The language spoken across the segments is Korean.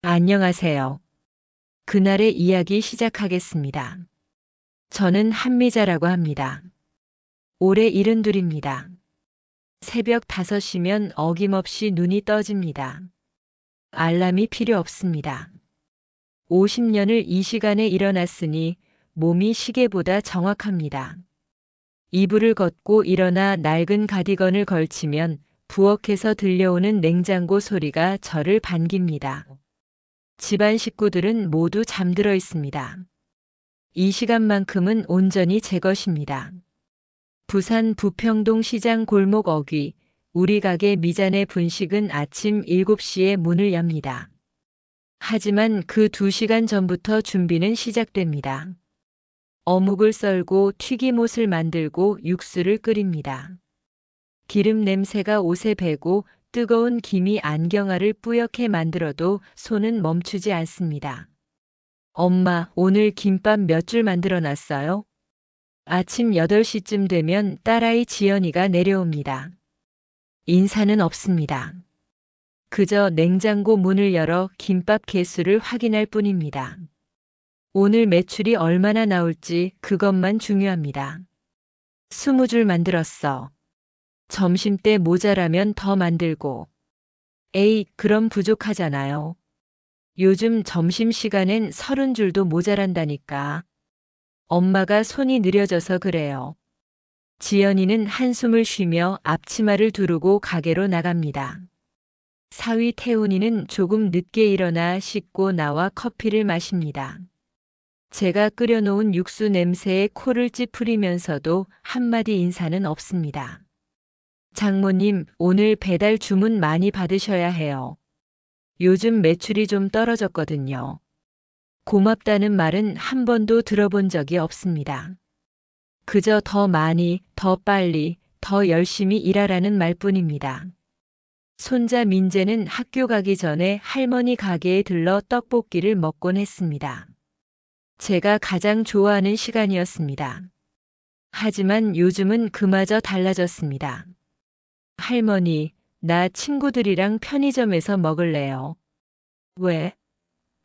안녕하세요. 그날의 이야기 시작하겠습니다. 저는 한미자라고 합니다. 올해 72입니다. 새벽 5시면 어김없이 눈이 떠집니다. 알람이 필요 없습니다. 50년을 이 시간에 일어났으니 몸이 시계보다 정확합니다. 이불을 걷고 일어나 낡은 가디건을 걸치면 부엌에서 들려오는 냉장고 소리가 저를 반깁니다. 집안 식구들은 모두 잠들어 있습니다. 이 시간만큼은 온전히 제 것입니다. 부산 부평동 시장 골목 어귀, 우리 가게 미잔의 분식은 아침 7시에 문을 엽니다. 하지만 그 2시간 전부터 준비는 시작됩니다. 어묵을 썰고 튀김옷을 만들고 육수를 끓입니다. 기름 냄새가 옷에 배고 뜨거운 김이 안경알을 뿌옇게 만들어도 손은 멈추지 않습니다. 엄마, 오늘 김밥 몇 줄 만들어 놨어요? 아침 8시쯤 되면 딸아이 지연이가 내려옵니다. 인사는 없습니다. 그저 냉장고 문을 열어 김밥 개수를 확인할 뿐입니다. 오늘 매출이 얼마나 나올지 그것만 중요합니다. 20줄 만들었어. 점심때 모자라면 더 만들고. 에이, 그럼 부족하잖아요. 요즘 점심시간엔 30줄도 모자란다니까. 엄마가 손이 느려져서 그래요. 지연이는 한숨을 쉬며 앞치마를 두르고 가게로 나갑니다. 사위 태훈이는 조금 늦게 일어나 씻고 나와 커피를 마십니다. 제가 끓여놓은 육수 냄새에 코를 찌푸리면서도 한마디 인사는 없습니다. 장모님, 오늘 배달 주문 많이 받으셔야 해요. 요즘 매출이 좀 떨어졌거든요. 고맙다는 말은 한 번도 들어본 적이 없습니다. 그저 더 많이, 더 빨리, 더 열심히 일하라는 말뿐입니다. 손자 민재는 학교 가기 전에 할머니 가게에 들러 떡볶이를 먹곤 했습니다. 제가 가장 좋아하는 시간이었습니다. 하지만 요즘은 그마저 달라졌습니다. 할머니, 나 친구들이랑 편의점에서 먹을래요. 왜?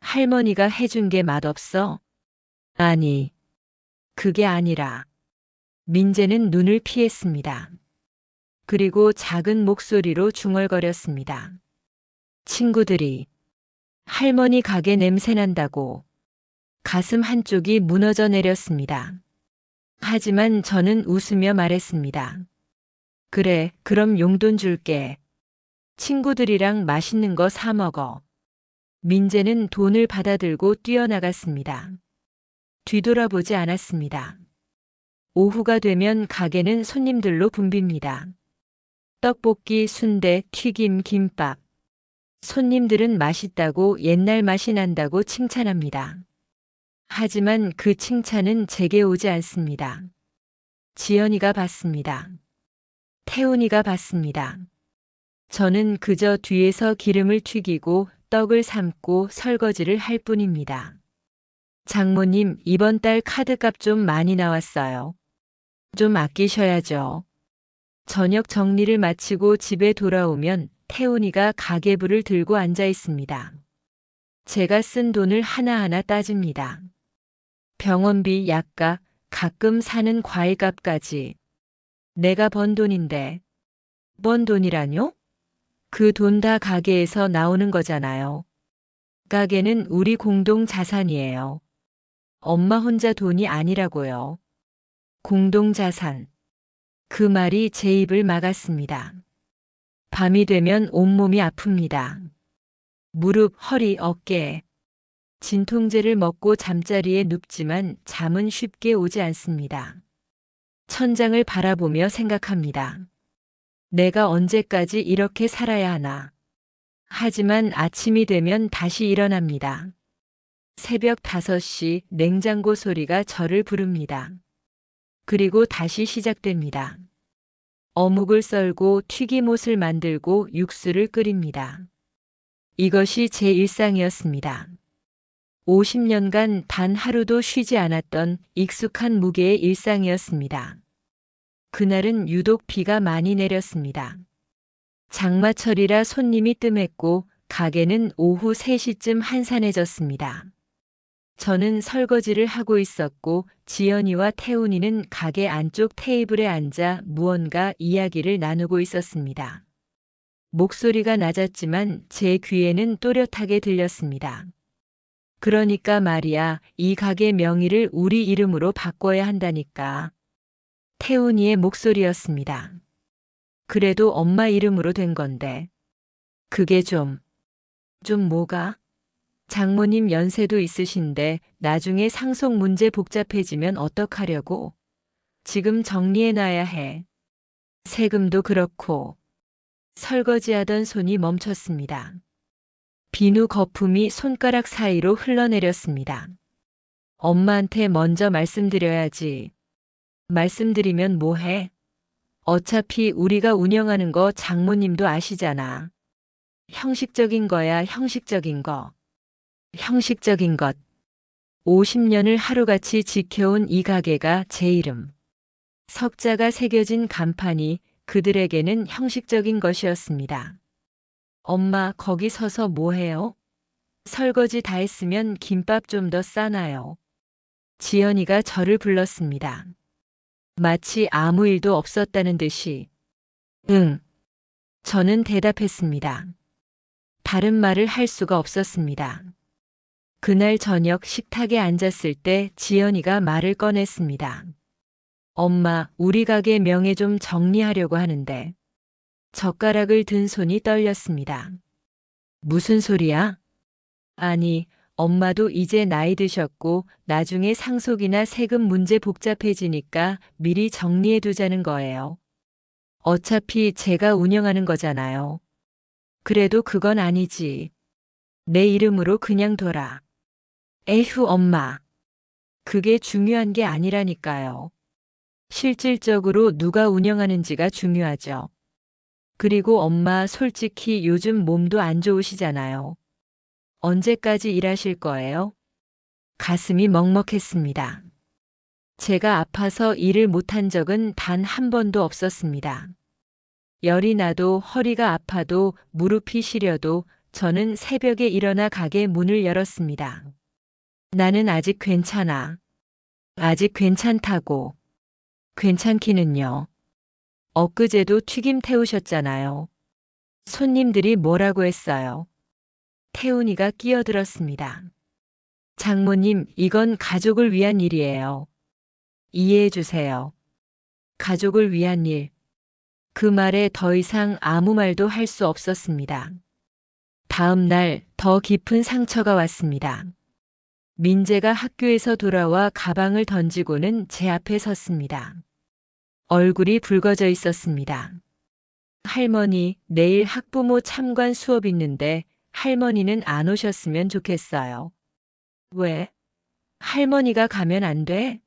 할머니가 해준 게 맛없어? 아니, 그게 아니라. 민재는 눈을 피했습니다. 그리고 작은 목소리로 중얼거렸습니다. 친구들이 할머니 가게 냄새 난다고. 가슴 한쪽이 무너져 내렸습니다. 하지만 저는 웃으며 말했습니다. 그래, 그럼 용돈 줄게. 친구들이랑 맛있는 거 사 먹어. 민재는 돈을 받아들고 뛰어나갔습니다. 뒤돌아보지 않았습니다. 오후가 되면 가게는 손님들로 붐빕니다. 떡볶이, 순대, 튀김, 김밥. 손님들은 맛있다고 옛날 맛이 난다고 칭찬합니다. 하지만 그 칭찬은 제게 오지 않습니다. 지연이가 받습니다. 태훈이가 받습니다. 저는 그저 뒤에서 기름을 튀기고 떡을 삶고 설거지를 할 뿐입니다. 장모님, 이번 달 카드값 좀 많이 나왔어요. 좀 아끼셔야죠. 저녁 정리를 마치고 집에 돌아오면 태훈이가 가계부를 들고 앉아 있습니다. 제가 쓴 돈을 하나하나 따집니다. 병원비, 약값, 가끔 사는 과일값까지. 내가 번 돈인데. 번 돈이라뇨? 그 돈 다 가게에서 나오는 거잖아요. 가게는 우리 공동 자산이에요. 엄마 혼자 돈이 아니라고요. 공동 자산. 그 말이 제 입을 막았습니다. 밤이 되면 온몸이 아픕니다. 무릎, 허리, 어깨. 진통제를 먹고 잠자리에 눕지만 잠은 쉽게 오지 않습니다. 천장을 바라보며 생각합니다. 내가 언제까지 이렇게 살아야 하나. 하지만 아침이 되면 다시 일어납니다. 새벽 5시 냉장고 소리가 저를 부릅니다. 그리고 다시 시작됩니다. 어묵을 썰고 튀김옷을 만들고 육수를 끓입니다. 이것이 제 일상이었습니다. 50년간 단 하루도 쉬지 않았던 익숙한 무게의 일상이었습니다. 그날은 유독 비가 많이 내렸습니다. 장마철이라 손님이 뜸했고 가게는 오후 3시쯤 한산해졌습니다. 저는 설거지를 하고 있었고 지연이와 태훈이는 가게 안쪽 테이블에 앉아 무언가 이야기를 나누고 있었습니다. 목소리가 낮았지만 제 귀에는 또렷하게 들렸습니다. 그러니까 말이야, 이 가게 명의를 우리 이름으로 바꿔야 한다니까. 태훈이의 목소리였습니다. 그래도 엄마 이름으로 된 건데. 그게 좀 뭐가? 장모님 연세도 있으신데 나중에 상속 문제 복잡해지면 어떡하려고? 지금 정리해놔야 해. 세금도 그렇고. 설거지하던 손이 멈췄습니다. 비누 거품이 손가락 사이로 흘러내렸습니다. 엄마한테 먼저 말씀드려야지. 말씀드리면 뭐해? 어차피 우리가 운영하는 거 장모님도 아시잖아. 형식적인 거야, 형식적인 거. 형식적인 것. 50년을 하루같이 지켜온 이 가게가 제 이름. 석자가 새겨진 간판이 그들에게는 형식적인 것이었습니다. 엄마, 거기 서서 뭐해요? 설거지 다 했으면 김밥 좀 더 싸놔요. 지연이가 저를 불렀습니다. 마치 아무 일도 없었다는 듯이. 응. 저는 대답했습니다. 다른 말을 할 수가 없었습니다. 그날 저녁 식탁에 앉았을 때 지연이가 말을 꺼냈습니다. 엄마, 우리 가게 명예 좀 정리하려고 하는데. 젓가락을 든 손이 떨렸습니다. 무슨 소리야? 아니, 엄마도 이제 나이 드셨고 나중에 상속이나 세금 문제 복잡해지니까 미리 정리해 두자는 거예요. 어차피 제가 운영하는 거잖아요. 그래도 그건 아니지. 내 이름으로 그냥 둬라. 에휴, 엄마. 그게 중요한 게 아니라니까요. 실질적으로 누가 운영하는지가 중요하죠. 그리고 엄마 솔직히 요즘 몸도 안 좋으시잖아요. 언제까지 일하실 거예요? 가슴이 먹먹했습니다. 제가 아파서 일을 못한 적은 단 한 번도 없었습니다. 열이 나도 허리가 아파도 무릎이 시려도 저는 새벽에 일어나 가게 문을 열었습니다. 나는 아직 괜찮아. 아직 괜찮다고. 괜찮기는요. 엊그제도 튀김 태우셨잖아요. 손님들이 뭐라고 했어요? 태훈이가 끼어들었습니다. 장모님, 이건 가족을 위한 일이에요. 이해해 주세요. 가족을 위한 일. 그 말에 더 이상 아무 말도 할 수 없었습니다. 다음 날 더 깊은 상처가 왔습니다. 민재가 학교에서 돌아와 가방을 던지고는 제 앞에 섰습니다. 얼굴이 붉어져 있었습니다. 할머니, 내일 학부모 참관 수업 있는데 할머니는 안 오셨으면 좋겠어요. 왜? 할머니가 가면 안 돼?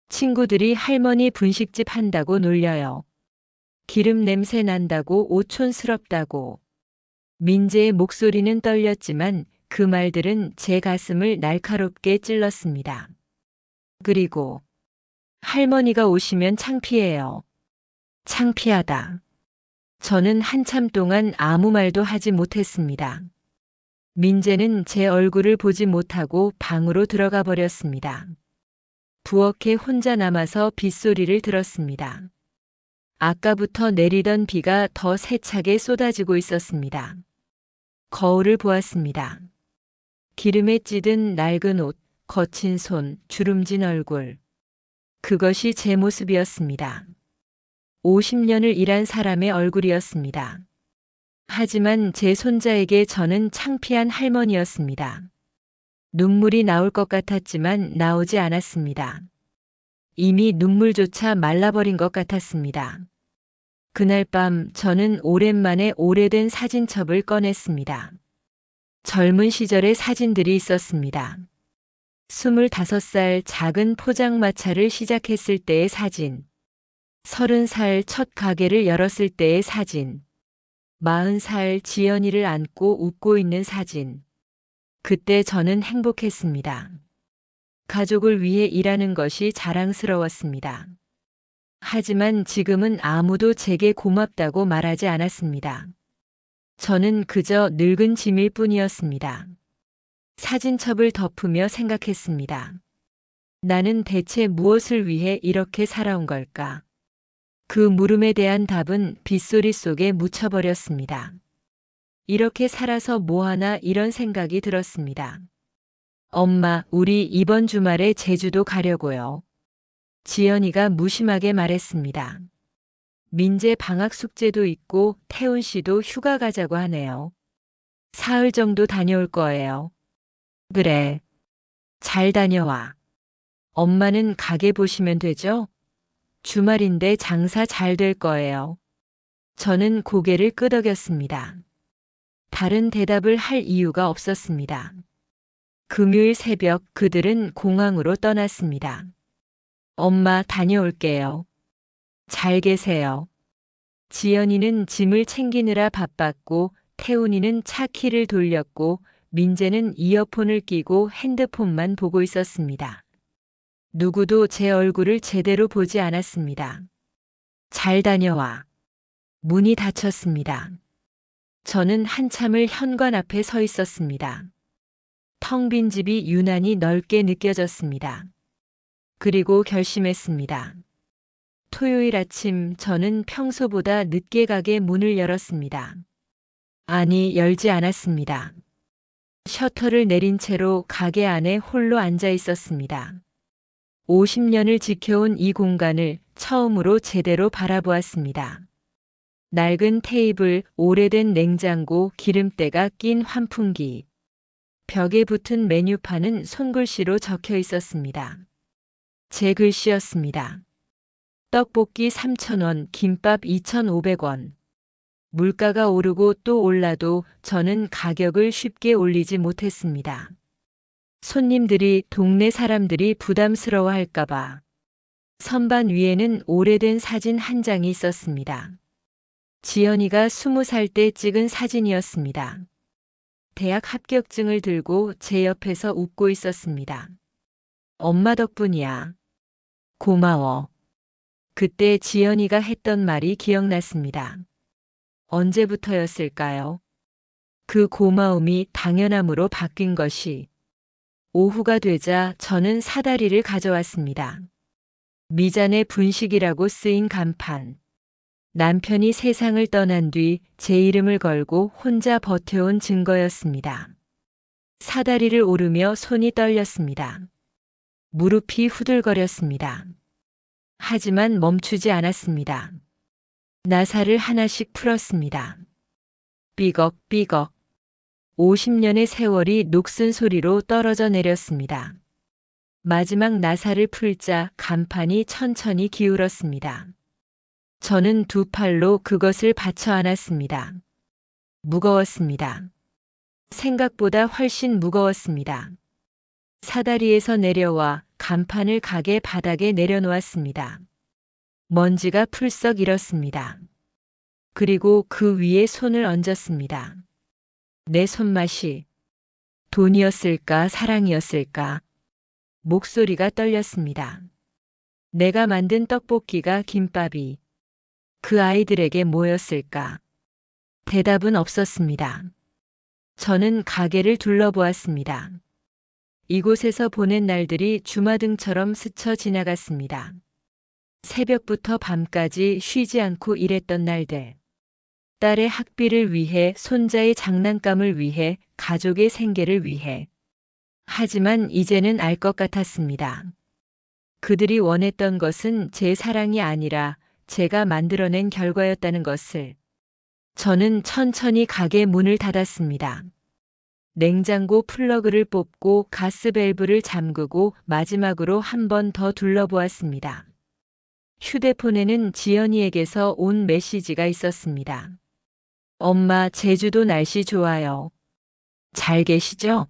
친구들이 할머니 분식집 한다고 놀려요. 기름 냄새 난다고 오촌스럽다고. 민재의 목소리는 떨렸지만 그 말들은 제 가슴을 날카롭게 찔렀습니다. 그리고 할머니가 오시면 창피해요. 창피하다. 저는 한참 동안 아무 말도 하지 못했습니다. 민재는 제 얼굴을 보지 못하고 방으로 들어가 버렸습니다. 부엌에 혼자 남아서 빗소리를 들었습니다. 아까부터 내리던 비가 더 세차게 쏟아지고 있었습니다. 거울을 보았습니다. 기름에 찌든 낡은 옷, 거친 손, 주름진 얼굴. 그것이 제 모습이었습니다. 50년을 일한 사람의 얼굴이었습니다. 하지만 제 손자에게 저는 창피한 할머니였습니다. 눈물이 나올 것 같았지만 나오지 않았습니다. 이미 눈물조차 말라버린 것 같았습니다. 그날 밤 저는 오랜만에 오래된 사진첩을 꺼냈습니다. 젊은 시절의 사진들이 있었습니다. 25살 작은 포장마차를 시작했을 때의 사진. 30살 첫 가게를 열었을 때의 사진. 40살 지연이를 안고 웃고 있는 사진. 그때 저는 행복했습니다. 가족을 위해 일하는 것이 자랑스러웠습니다. 하지만 지금은 아무도 제게 고맙다고 말하지 않았습니다. 저는 그저 늙은 짐일 뿐이었습니다. 사진첩을 덮으며 생각했습니다. 나는 대체 무엇을 위해 이렇게 살아온 걸까? 그 물음에 대한 답은 빗소리 속에 묻혀버렸습니다. 이렇게 살아서 뭐하나 이런 생각이 들었습니다. 엄마, 우리 이번 주말에 제주도 가려고요. 지연이가 무심하게 말했습니다. 민재 방학 숙제도 있고 태훈 씨도 휴가 가자고 하네요. 사흘 정도 다녀올 거예요. 그래. 잘 다녀와. 엄마는 가게 보시면 되죠? 주말인데 장사 잘 될 거예요. 저는 고개를 끄덕였습니다. 다른 대답을 할 이유가 없었습니다. 금요일 새벽 그들은 공항으로 떠났습니다. 엄마 다녀올게요. 잘 계세요. 지연이는 짐을 챙기느라 바빴고 태훈이는 차 키를 돌렸고 민재는 이어폰을 끼고 핸드폰만 보고 있었습니다. 누구도 제 얼굴을 제대로 보지 않았습니다. 잘 다녀와. 문이 닫혔습니다. 저는 한참을 현관 앞에 서 있었습니다. 텅 빈 집이 유난히 넓게 느껴졌습니다. 그리고 결심했습니다. 토요일 아침 저는 평소보다 늦게 가게 문을 열었습니다. 아니, 열지 않았습니다. 셔터를 내린 채로 가게 안에 홀로 앉아 있었습니다. 50년을 지켜온 이 공간을 처음으로 제대로 바라보았습니다. 낡은 테이블, 오래된 냉장고, 기름때가 낀 환풍기. 벽에 붙은 메뉴판은 손글씨로 적혀 있었습니다. 제 글씨였습니다. 떡볶이 3,000원, 김밥 2,500원. 물가가 오르고 또 올라도 저는 가격을 쉽게 올리지 못했습니다. 손님들이, 동네 사람들이 부담스러워 할까봐. 선반 위에는 오래된 사진 한 장이 있었습니다. 지연이가 20살 때 찍은 사진이었습니다. 대학 합격증을 들고 제 옆에서 웃고 있었습니다. 엄마 덕분이야. 고마워. 그때 지연이가 했던 말이 기억났습니다. 언제부터였을까요? 그 고마움이 당연함으로 바뀐 것이. 오후가 되자 저는 사다리를 가져왔습니다. 미잔의 분식이라고 쓰인 간판. 남편이 세상을 떠난 뒤 제 이름을 걸고 혼자 버텨온 증거였습니다. 사다리를 오르며 손이 떨렸습니다. 무릎이 후들거렸습니다. 하지만 멈추지 않았습니다. 나사를 하나씩 풀었습니다. 삐걱삐걱. 50년의 세월이 녹슨 소리로 떨어져 내렸습니다. 마지막 나사를 풀자 간판이 천천히 기울었습니다. 저는 두 팔로 그것을 받쳐 안았습니다. 무거웠습니다. 생각보다 훨씬 무거웠습니다. 사다리에서 내려와 간판을 가게 바닥에 내려놓았습니다. 먼지가 풀썩 일었습니다. 그리고 그 위에 손을 얹었습니다. 내 손맛이 돈이었을까, 사랑이었을까? 목소리가 떨렸습니다. 내가 만든 떡볶이가, 김밥이 그 아이들에게 뭐였을까? 대답은 없었습니다. 저는 가게를 둘러보았습니다. 이곳에서 보낸 날들이 주마등처럼 스쳐 지나갔습니다. 새벽부터 밤까지 쉬지 않고 일했던 날들. 딸의 학비를 위해, 손자의 장난감을 위해, 가족의 생계를 위해. 하지만 이제는 알 것 같았습니다. 그들이 원했던 것은 제 사랑이 아니라 제가 만들어낸 결과였다는 것을. 저는 천천히 가게 문을 닫았습니다. 냉장고 플러그를 뽑고 가스 밸브를 잠그고 마지막으로 한 번 더 둘러보았습니다. 휴대폰에는 지연이에게서 온 메시지가 있었습니다. 엄마, 제주도 날씨 좋아요. 잘 계시죠?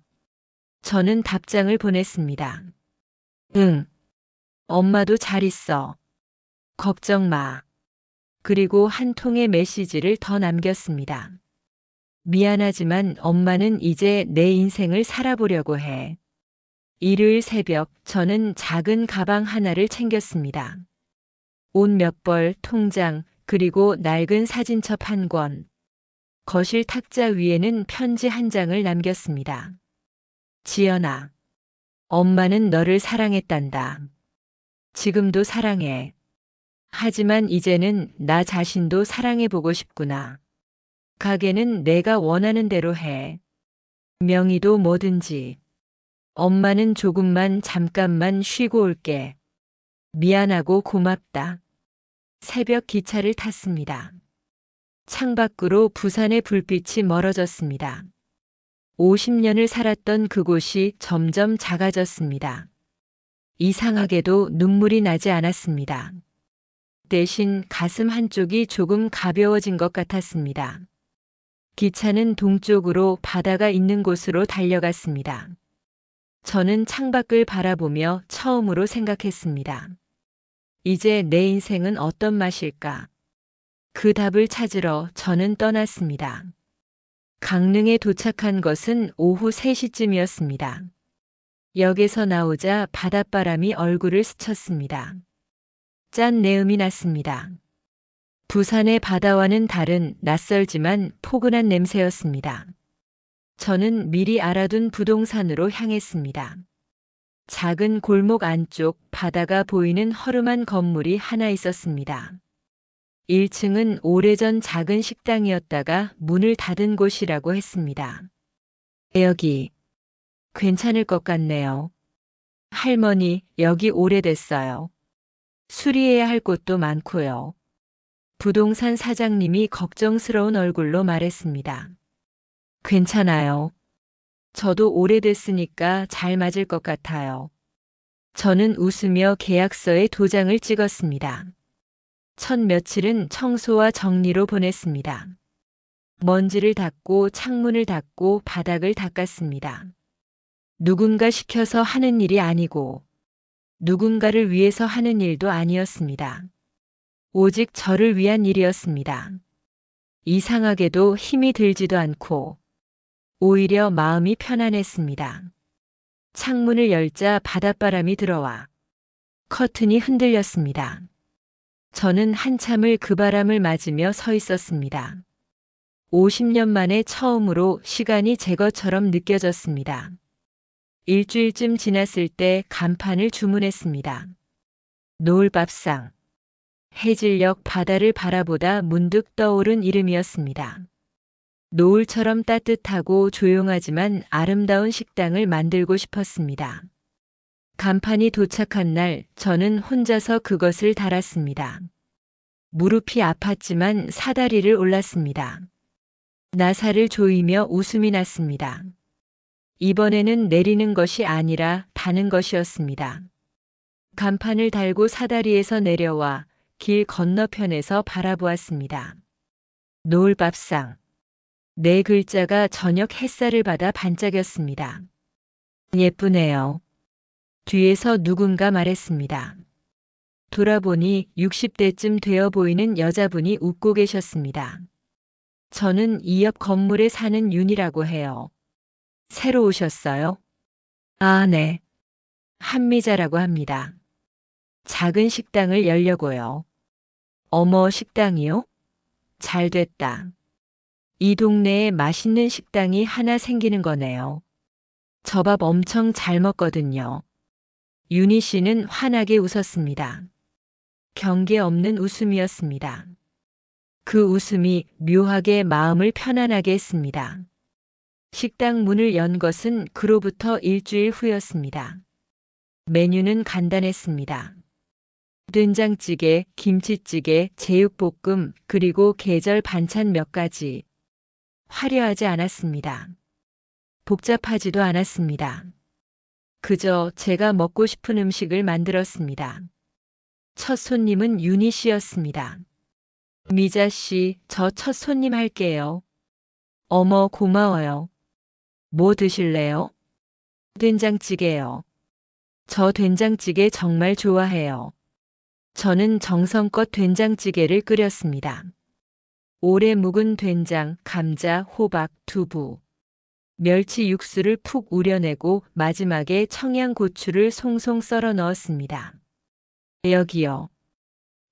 저는 답장을 보냈습니다. 응. 엄마도 잘 있어. 걱정 마. 그리고 한 통의 메시지를 더 남겼습니다. 미안하지만 엄마는 이제 내 인생을 살아보려고 해. 일요일 새벽 저는 작은 가방 하나를 챙겼습니다. 옷 몇 벌, 통장, 그리고 낡은 사진첩 한 권. 거실 탁자 위에는 편지 한 장을 남겼습니다. 지연아, 엄마는 너를 사랑했단다. 지금도 사랑해. 하지만 이제는 나 자신도 사랑해보고 싶구나. 가게는 내가 원하는 대로 해. 명의도 뭐든지. 엄마는 조금만 잠깐만 쉬고 올게. 미안하고 고맙다. 새벽 기차를 탔습니다. 창밖으로 부산의 불빛이 멀어졌습니다. 50년을 살았던 그곳이 점점 작아졌습니다. 이상하게도 눈물이 나지 않았습니다. 대신 가슴 한쪽이 조금 가벼워진 것 같았습니다. 기차는 동쪽으로 바다가 있는 곳으로 달려갔습니다. 저는 창밖을 바라보며 처음으로 생각했습니다. 이제 내 인생은 어떤 맛일까? 그 답을 찾으러 저는 떠났습니다. 강릉에 도착한 것은 오후 3시쯤이었습니다. 역에서 나오자 바닷바람이 얼굴을 스쳤습니다. 짠 내음이 났습니다. 부산의 바다와는 다른 낯설지만 포근한 냄새였습니다. 저는 미리 알아둔 부동산으로 향했습니다. 작은 골목 안쪽 바다가 보이는 허름한 건물이 하나 있었습니다. 1층은 오래전 작은 식당이었다가 문을 닫은 곳이라고 했습니다. 여기 괜찮을 것 같네요. 할머니, 여기 오래됐어요. 수리해야 할 곳도 많고요. 부동산 사장님이 걱정스러운 얼굴로 말했습니다. 괜찮아요. 저도 오래됐으니까 잘 맞을 것 같아요. 저는 웃으며 계약서에 도장을 찍었습니다. 첫 며칠은 청소와 정리로 보냈습니다. 먼지를 닦고 창문을 닦고 바닥을 닦았습니다. 누군가 시켜서 하는 일이 아니고 누군가를 위해서 하는 일도 아니었습니다. 오직 저를 위한 일이었습니다. 이상하게도 힘이 들지도 않고 오히려 마음이 편안했습니다. 창문을 열자 바닷바람이 들어와 커튼이 흔들렸습니다. 저는 한참을 그 바람을 맞으며 서 있었습니다. 50년 만에 처음으로 시간이 제 것처럼 느껴졌습니다. 일주일쯤 지났을 때 간판을 주문했습니다. 노을밥상. 해질녘 바다를 바라보다 문득 떠오른 이름이었습니다. 노을처럼 따뜻하고 조용하지만 아름다운 식당을 만들고 싶었습니다. 간판이 도착한 날 저는 혼자서 그것을 달았습니다. 무릎이 아팠지만 사다리를 올랐습니다. 나사를 조이며 웃음이 났습니다. 이번에는 내리는 것이 아니라 타는 것이었습니다. 간판을 달고 사다리에서 내려와 길 건너편에서 바라보았습니다. 노을밥상. 네 글자가 저녁 햇살을 받아 반짝였습니다. 예쁘네요. 뒤에서 누군가 말했습니다. 돌아보니 60대쯤 되어 보이는 여자분이 웃고 계셨습니다. 저는 이 옆 건물에 사는 윤이라고 해요. 새로 오셨어요? 아, 네. 한미자라고 합니다. 작은 식당을 열려고요. 어머, 식당이요? 잘 됐다. 이 동네에 맛있는 식당이 하나 생기는 거네요. 저 밥 엄청 잘 먹거든요. 윤희 씨는 환하게 웃었습니다. 경계 없는 웃음이었습니다. 그 웃음이 묘하게 마음을 편안하게 했습니다. 식당 문을 연 것은 그로부터 일주일 후였습니다. 메뉴는 간단했습니다. 된장찌개, 김치찌개, 제육볶음, 그리고 계절 반찬 몇 가지. 화려하지 않았습니다. 복잡하지도 않았습니다. 그저 제가 먹고 싶은 음식을 만들었습니다. 첫 손님은 윤희 씨였습니다. 미자 씨, 저 첫 손님 할게요. 어머, 고마워요. 뭐 드실래요? 된장찌개요. 저 된장찌개 정말 좋아해요. 저는 정성껏 된장찌개를 끓였습니다. 오래 묵은 된장, 감자, 호박, 두부, 멸치 육수를 푹 우려내고 마지막에 청양고추를 송송 썰어 넣었습니다. 여기요.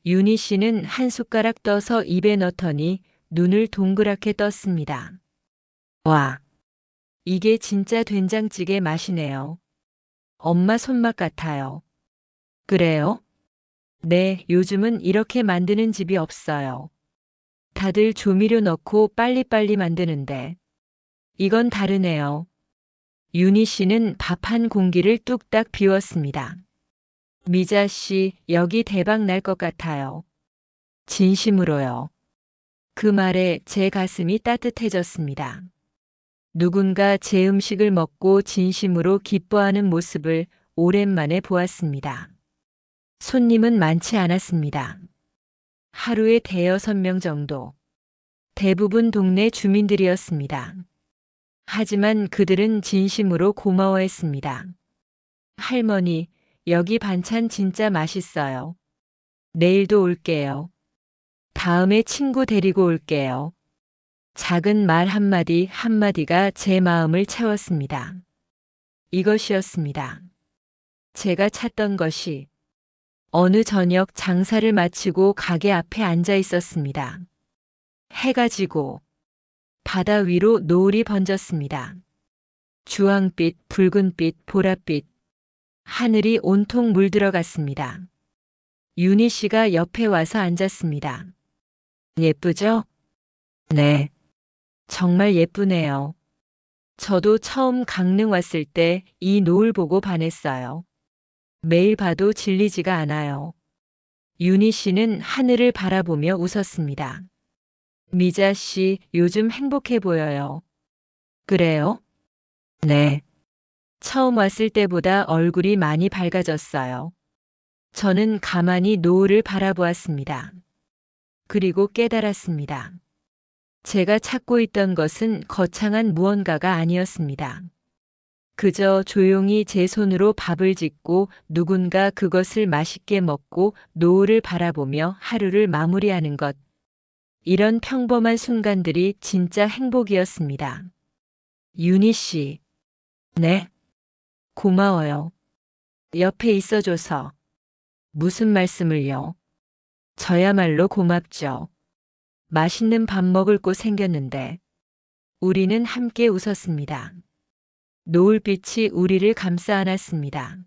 윤희 씨는 한 숟가락 떠서 입에 넣더니 눈을 동그랗게 떴습니다. 와, 이게 진짜 된장찌개 맛이네요. 엄마 손맛 같아요. 그래요? 네, 요즘은 이렇게 만드는 집이 없어요. 다들 조미료 넣고 빨리빨리 만드는데 이건 다르네요. 윤희 씨는 밥 한 공기를 뚝딱 비웠습니다. 미자 씨, 여기 대박 날 것 같아요. 진심으로요. 그 말에 제 가슴이 따뜻해졌습니다. 누군가 제 음식을 먹고 진심으로 기뻐하는 모습을 오랜만에 보았습니다. 손님은 많지 않았습니다. 하루에 대여섯 명 정도. 대부분 동네 주민들이었습니다. 하지만 그들은 진심으로 고마워했습니다. 할머니, 여기 반찬 진짜 맛있어요. 내일도 올게요. 다음에 친구 데리고 올게요. 작은 말 한마디 한마디가 제 마음을 채웠습니다. 이것이었습니다. 제가 찾던 것이. 어느 저녁 장사를 마치고 가게 앞에 앉아 있었습니다. 해가 지고 바다 위로 노을이 번졌습니다. 주황빛, 붉은빛, 보랏빛. 하늘이 온통 물들어갔습니다. 윤희 씨가 옆에 와서 앉았습니다. 예쁘죠? 네. 정말 예쁘네요. 저도 처음 강릉 왔을 때 이 노을 보고 반했어요. 매일 봐도 질리지가 않아요. 윤희 씨는 하늘을 바라보며 웃었습니다. 미자 씨, 요즘 행복해 보여요. 그래요? 네. 처음 왔을 때보다 얼굴이 많이 밝아졌어요. 저는 가만히 노을을 바라보았습니다. 그리고 깨달았습니다. 제가 찾고 있던 것은 거창한 무언가가 아니었습니다. 그저 조용히 제 손으로 밥을 짓고 누군가 그것을 맛있게 먹고 노을을 바라보며 하루를 마무리하는 것. 이런 평범한 순간들이 진짜 행복이었습니다. 윤희 씨. 네. 고마워요. 옆에 있어줘서. 무슨 말씀을요? 저야말로 고맙죠. 맛있는 밥 먹을 곳 생겼는데. 우리는 함께 웃었습니다. 노을빛이 우리를 감싸 안았습니다.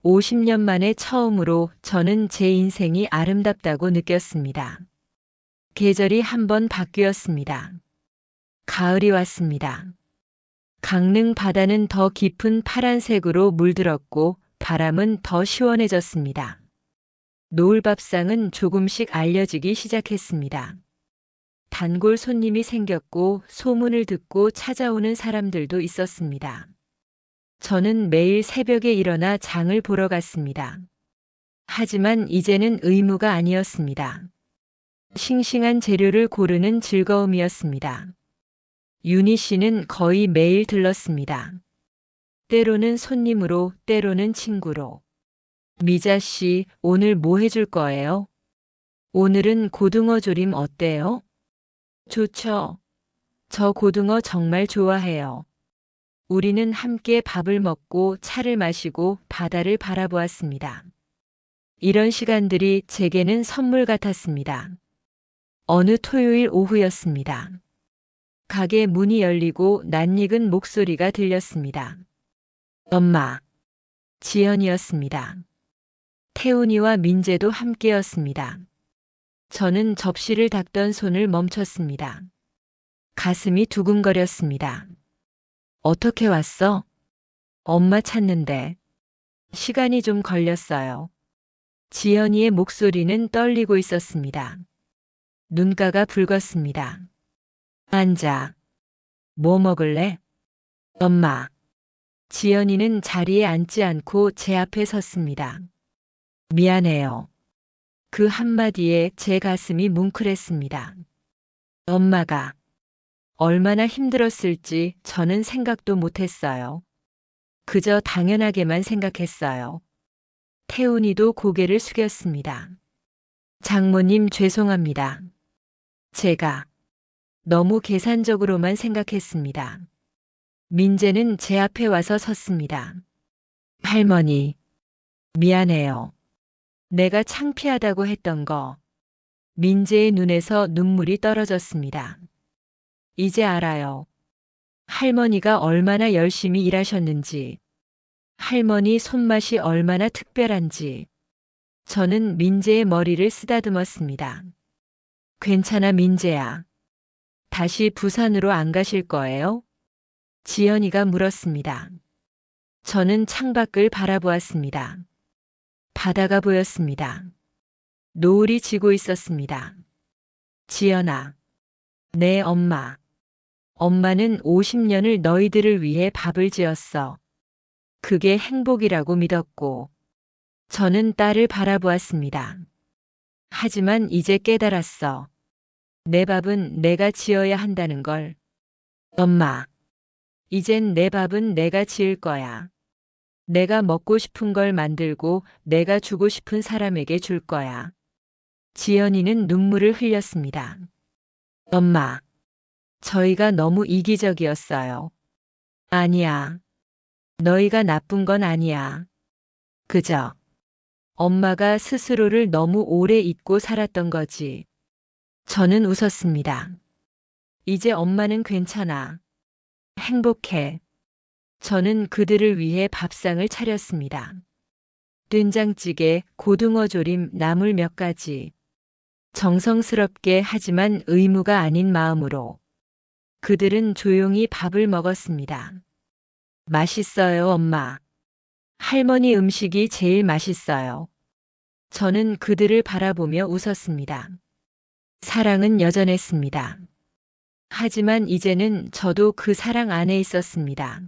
50년 만에 처음으로 저는 제 인생이 아름답다고 느꼈습니다. 계절이 한번 바뀌었습니다. 가을이 왔습니다. 강릉 바다는 더 깊은 파란색으로 물들었고 바람은 더 시원해졌습니다. 노을밥상은 조금씩 알려지기 시작했습니다. 단골 손님이 생겼고 소문을 듣고 찾아오는 사람들도 있었습니다. 저는 매일 새벽에 일어나 장을 보러 갔습니다. 하지만 이제는 의무가 아니었습니다. 싱싱한 재료를 고르는 즐거움이었습니다. 윤희 씨는 거의 매일 들렀습니다. 때로는 손님으로, 때로는 친구로. 미자 씨, 오늘 뭐 해줄 거예요? 오늘은 고등어 조림 어때요? 좋죠. 저 고등어 정말 좋아해요. 우리는 함께 밥을 먹고 차를 마시고 바다를 바라보았습니다. 이런 시간들이 제게는 선물 같았습니다. 어느 토요일 오후였습니다. 가게 문이 열리고 낯익은 목소리가 들렸습니다. 엄마. 지연이었습니다. 태훈이와 민재도 함께였습니다. 저는 접시를 닦던 손을 멈췄습니다. 가슴이 두근거렸습니다. 어떻게 왔어? 엄마 찾는데. 시간이 좀 걸렸어요. 지연이의 목소리는 떨리고 있었습니다. 눈가가 붉었습니다. 앉아. 뭐 먹을래? 엄마. 지연이는 자리에 앉지 않고 제 앞에 섰습니다. 미안해요. 그 한마디에 제 가슴이 뭉클했습니다. 엄마가 얼마나 힘들었을지 저는 생각도 못했어요. 그저 당연하게만 생각했어요. 태훈이도 고개를 숙였습니다. 장모님 죄송합니다. 제가 너무 계산적으로만 생각했습니다. 민재는 제 앞에 와서 섰습니다. 할머니, 미안해요. 내가 창피하다고 했던 거 민재의 눈에서 눈물이 떨어졌습니다. 이제 알아요. 할머니가 얼마나 열심히 일하셨는지, 할머니 손맛이 얼마나 특별한지. 저는 민재의 머리를 쓰다듬었습니다. 괜찮아, 민재야. 다시 부산으로 안 가실 거예요? 지연이가 물었습니다. 저는 창밖을 바라보았습니다. 바다가 보였습니다. 노을이 지고 있었습니다. 지연아. 네, 엄마. 엄마는 50년을 너희들을 위해 밥을 지었어. 그게 행복이라고 믿었고, 저는 딸을 바라보았습니다. 하지만 이제 깨달았어. 내 밥은 내가 지어야 한다는 걸. 엄마. 이젠 내 밥은 내가 지을 거야. 내가 먹고 싶은 걸 만들고 내가 주고 싶은 사람에게 줄 거야. 지연이는 눈물을 흘렸습니다. 엄마. 저희가 너무 이기적이었어요. 아니야. 너희가 나쁜 건 아니야. 그저 엄마가 스스로를 너무 오래 잊고 살았던 거지. 저는 웃었습니다. 이제 엄마는 괜찮아. 행복해. 저는 그들을 위해 밥상을 차렸습니다. 된장찌개, 고등어 조림, 나물 몇 가지. 정성스럽게 하지만 의무가 아닌 마음으로. 그들은 조용히 밥을 먹었습니다. 맛있어요, 엄마. 할머니 음식이 제일 맛있어요. 저는 그들을 바라보며 웃었습니다. 사랑은 여전했습니다. 하지만 이제는 저도 그 사랑 안에 있었습니다.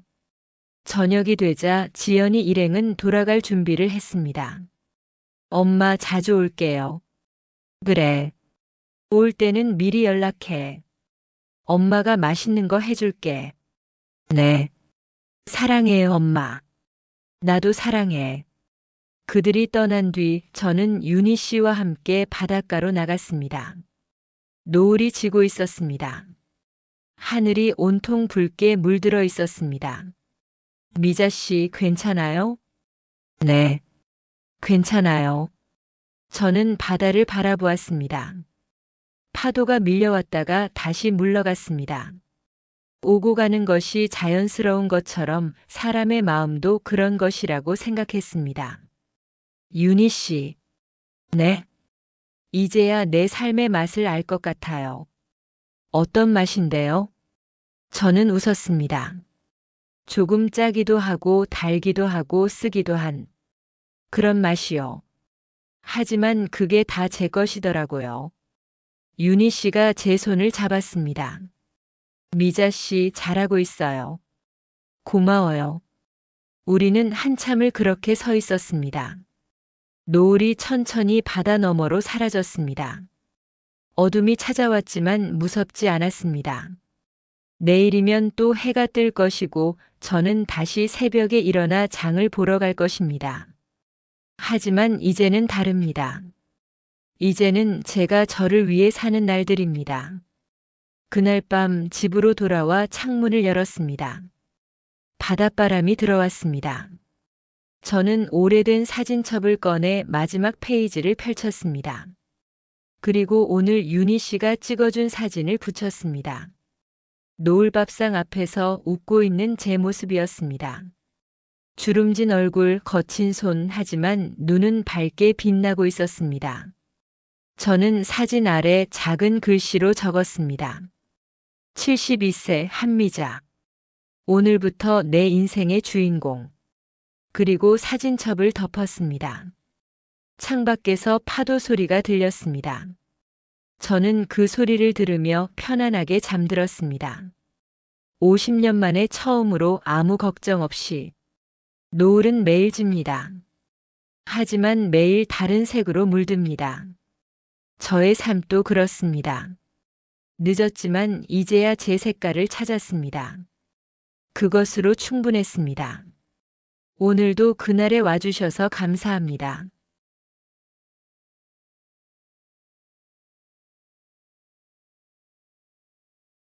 저녁이 되자 지연이 일행은 돌아갈 준비를 했습니다. 엄마 자주 올게요. 그래. 올 때는 미리 연락해. 엄마가 맛있는 거 해줄게. 네. 사랑해요, 엄마. 나도 사랑해. 그들이 떠난 뒤 저는 윤희 씨와 함께 바닷가로 나갔습니다. 노을이 지고 있었습니다. 하늘이 온통 붉게 물들어 있었습니다. 미자 씨 괜찮아요? 네. 괜찮아요. 저는 바다를 바라보았습니다. 파도가 밀려왔다가 다시 물러갔습니다. 오고 가는 것이 자연스러운 것처럼 사람의 마음도 그런 것이라고 생각했습니다. 윤희 씨. 네. 이제야 내 삶의 맛을 알 것 같아요. 어떤 맛인데요? 저는 웃었습니다. 조금 짜기도 하고 달기도 하고 쓰기도 한 그런 맛이요. 하지만 그게 다 제 것이더라고요. 윤희 씨가 제 손을 잡았습니다. 미자 씨 잘하고 있어요. 고마워요. 우리는 한참을 그렇게 서 있었습니다. 노을이 천천히 바다 너머로 사라졌습니다. 어둠이 찾아왔지만 무섭지 않았습니다. 내일이면 또 해가 뜰 것이고 저는 다시 새벽에 일어나 장을 보러 갈 것입니다. 하지만 이제는 다릅니다. 이제는 제가 저를 위해 사는 날들입니다. 그날 밤 집으로 돌아와 창문을 열었습니다. 바닷바람이 들어왔습니다. 저는 오래된 사진첩을 꺼내 마지막 페이지를 펼쳤습니다. 그리고 오늘 윤희 씨가 찍어준 사진을 붙였습니다. 노을밥상 앞에서 웃고 있는 제 모습이었습니다. 주름진 얼굴, 거친 손, 하지만 눈은 밝게 빛나고 있었습니다. 저는 사진 아래 작은 글씨로 적었습니다. 72세 한미자. 오늘부터 내 인생의 주인공. 그리고 사진첩을 덮었습니다. 창밖에서 파도 소리가 들렸습니다. 저는 그 소리를 들으며 편안하게 잠들었습니다. 50년 만에 처음으로 아무 걱정 없이. 노을은 매일 집니다. 하지만 매일 다른 색으로 물듭니다. 저의 삶도 그렇습니다. 늦었지만 이제야 제 색깔을 찾았습니다. 그것으로 충분했습니다. 오늘도 그날에 와주셔서 감사합니다.